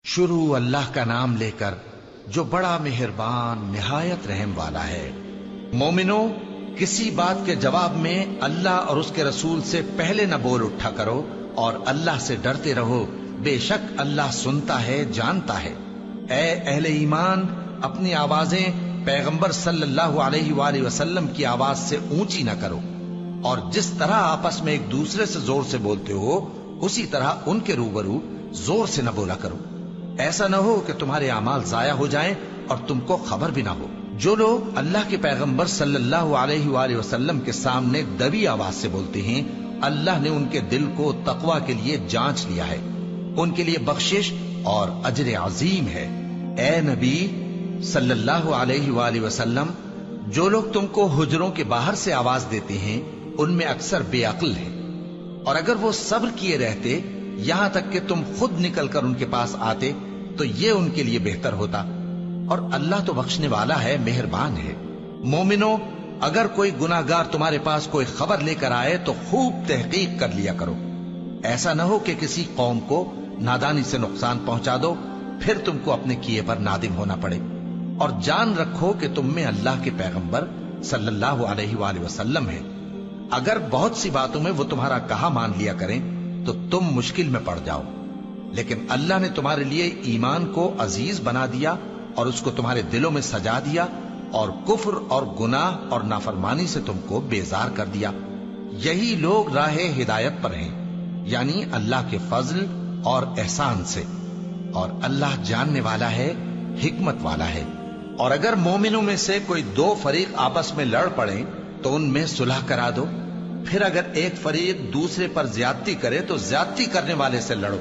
شروع اللہ کا نام لے کر جو بڑا مہربان نہایت رحم والا ہے۔ مومنو، کسی بات کے جواب میں اللہ اور اس کے رسول سے پہلے نہ بول اٹھا کرو اور اللہ سے ڈرتے رہو، بے شک اللہ سنتا ہے، جانتا ہے۔ اے اہل ایمان، اپنی آوازیں پیغمبر صلی اللہ علیہ وآلہ وسلم کی آواز سے اونچی نہ کرو، اور جس طرح آپس میں ایک دوسرے سے زور سے بولتے ہو اسی طرح ان کے روبرو زور سے نہ بولا کرو، ایسا نہ ہو کہ تمہارے اعمال ضائع ہو جائیں اور تم کو خبر بھی نہ ہو۔ جو لوگ اللہ کے پیغمبر صلی اللہ علیہ وآلہ وسلم کے سامنے دبی آواز سے بولتے ہیں، اللہ نے ان کے دل کو تقوی کے لیے جانچ لیا ہے، ان کے لیے بخشش اور اجر عظیم ہے۔ اے نبی صلی اللہ علیہ وآلہ وسلم، جو لوگ تم کو حجروں کے باہر سے آواز دیتے ہیں ان میں اکثر بے عقل ہیں، اور اگر وہ صبر کیے رہتے یہاں تک کہ تم خود نکل کر ان کے پاس آتے تو یہ ان کے لیے بہتر ہوتا، اور اللہ تو بخشنے والا ہے، مہربان ہے۔ مومنو، اگر کوئی گناہگار تمہارے پاس کوئی خبر لے کر آئے تو خوب تحقیق کر لیا کرو، ایسا نہ ہو کہ کسی قوم کو نادانی سے نقصان پہنچا دو پھر تم کو اپنے کیے پر نادم ہونا پڑے۔ اور جان رکھو کہ تم میں اللہ کے پیغمبر صلی اللہ علیہ وآلہ وسلم ہے، اگر بہت سی باتوں میں وہ تمہارا کہا مان لیا کریں تو تم مشکل میں پڑ جاؤ، لیکن اللہ نے تمہارے لیے ایمان کو عزیز بنا دیا اور اس کو تمہارے دلوں میں سجا دیا، اور کفر اور گناہ اور نافرمانی سے تم کو بیزار کر دیا۔ یہی لوگ راہ ہدایت پر ہیں، یعنی اللہ کے فضل اور احسان سے، اور اللہ جاننے والا ہے، حکمت والا ہے۔ اور اگر مومنوں میں سے کوئی دو فریق آپس میں لڑ پڑیں تو ان میں صلح کرا دو، پھر اگر ایک فریق دوسرے پر زیادتی کرے تو زیادتی کرنے والے سے لڑو،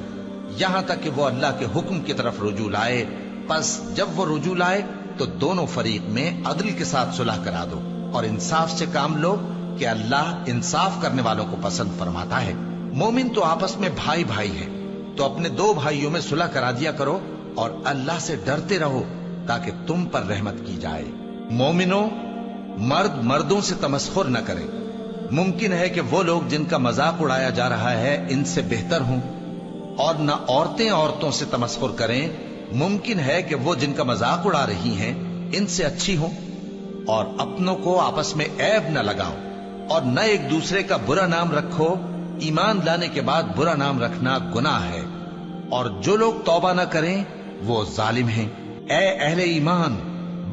یہاں تک کہ وہ اللہ کے حکم کی طرف رجوع لائے۔ پس جب وہ رجوع لائے تو دونوں فریق میں عدل کے ساتھ صلح کرا دو، اور انصاف سے کام لو کہ اللہ انصاف کرنے والوں کو پسند فرماتا ہے۔ مومن تو آپس میں بھائی بھائی ہیں، تو اپنے دو بھائیوں میں صلح کرا دیا کرو، اور اللہ سے ڈرتے رہو تاکہ تم پر رحمت کی جائے۔ مومنو، مرد مردوں سے تمسخر نہ کریں، ممکن ہے کہ وہ لوگ جن کا مذاق اڑایا جا رہا ہے ان سے بہتر ہوں، اور نہ عورتیں عورتوں سے تمسخر کریں، ممکن ہے کہ وہ جن کا مذاق اڑا رہی ہیں ان سے اچھی ہوں۔ اور اپنوں کو آپس میں عیب نہ لگاؤ، اور نہ ایک دوسرے کا برا نام رکھو، ایمان لانے کے بعد برا نام رکھنا گناہ ہے، اور جو لوگ توبہ نہ کریں وہ ظالم ہیں۔ اے اہل ایمان،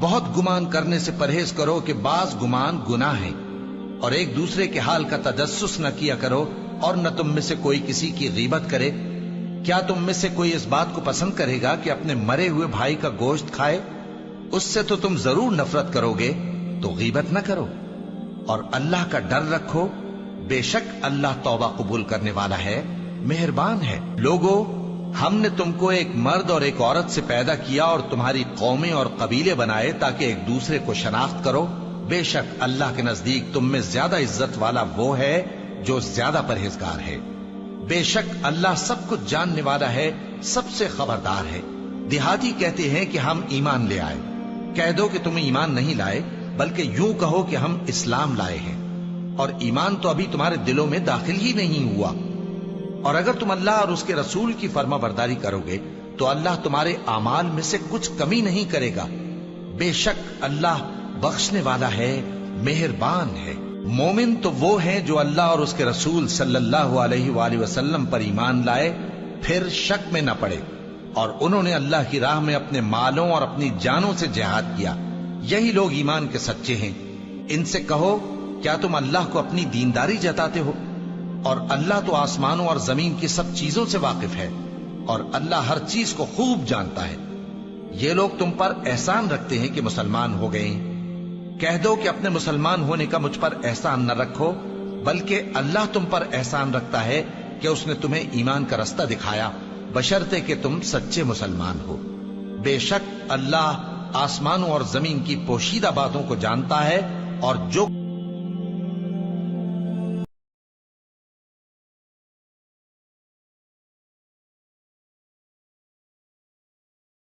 بہت گمان کرنے سے پرہیز کرو کہ بعض گمان گناہ ہیں، اور ایک دوسرے کے حال کا تجسس نہ کیا کرو، اور نہ تم میں سے کوئی کسی کی غیبت کرے۔ کیا تم میں سے کوئی اس بات کو پسند کرے گا کہ اپنے مرے ہوئے بھائی کا گوشت کھائے؟ اس سے تو تم ضرور نفرت کرو گے، تو غیبت نہ کرو، اور اللہ کا ڈر رکھو، بے شک اللہ توبہ قبول کرنے والا ہے، مہربان ہے۔ لوگو، ہم نے تم کو ایک مرد اور ایک عورت سے پیدا کیا اور تمہاری قومیں اور قبیلے بنائے تاکہ ایک دوسرے کو شناخت کرو، بے شک اللہ کے نزدیک تم میں زیادہ عزت والا وہ ہے جو زیادہ پرہیزگار ہے۔ بے شک اللہ سب کچھ جاننے والا ہے، سب سے خبردار ہے۔ دیہاتی کہتے ہیں کہ ہم ایمان لے آئے، کہہ دو کہ تم ایمان نہیں لائے، بلکہ یوں کہو کہ ہم اسلام لائے ہیں، اور ایمان تو ابھی تمہارے دلوں میں داخل ہی نہیں ہوا۔ اور اگر تم اللہ اور اس کے رسول کی فرما برداری کرو گے تو اللہ تمہارے اعمال میں سے کچھ کمی نہیں کرے گا، بے شک اللہ بخشنے والا ہے، مہربان ہے۔ مومن تو وہ ہیں جو اللہ اور اس کے رسول صلی اللہ علیہ وآلہ وسلم پر ایمان لائے پھر شک میں نہ پڑے، اور انہوں نے اللہ کی راہ میں اپنے مالوں اور اپنی جانوں سے جہاد کیا، یہی لوگ ایمان کے سچے ہیں۔ ان سے کہو، کیا تم اللہ کو اپنی دینداری جتاتے ہو؟ اور اللہ تو آسمانوں اور زمین کی سب چیزوں سے واقف ہے، اور اللہ ہر چیز کو خوب جانتا ہے۔ یہ لوگ تم پر احسان رکھتے ہیں کہ مسلمان ہو گئے ہیں، کہہ دو کہ اپنے مسلمان ہونے کا مجھ پر احسان نہ رکھو، بلکہ اللہ تم پر احسان رکھتا ہے کہ اس نے تمہیں ایمان کا رستہ دکھایا، بشرطے کہ تم سچے مسلمان ہو۔ بے شک اللہ آسمانوں اور زمین کی پوشیدہ باتوں کو جانتا ہے، اور جو